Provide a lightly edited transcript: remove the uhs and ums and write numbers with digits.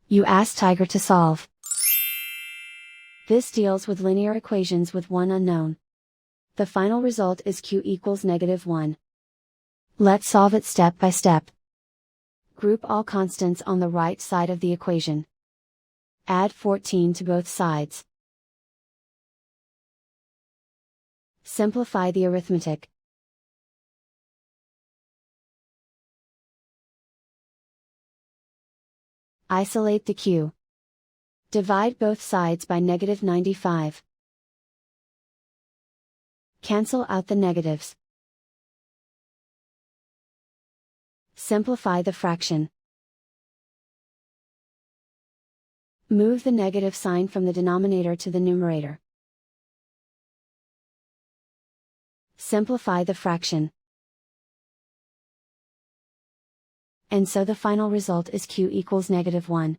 You ask Tiger to solve. This deals with linear equations with one unknown. The final result is q equals -1. Let's solve it step by step. Group all constants on the right side of the equation. Add 14 to both sides. Simplify the arithmetic. Isolate the q. Divide both sides by -95. Cancel out the negatives. Simplify the fraction. Move the negative sign from the denominator to the numerator. Simplify the fraction. And so the final result is q equals -1.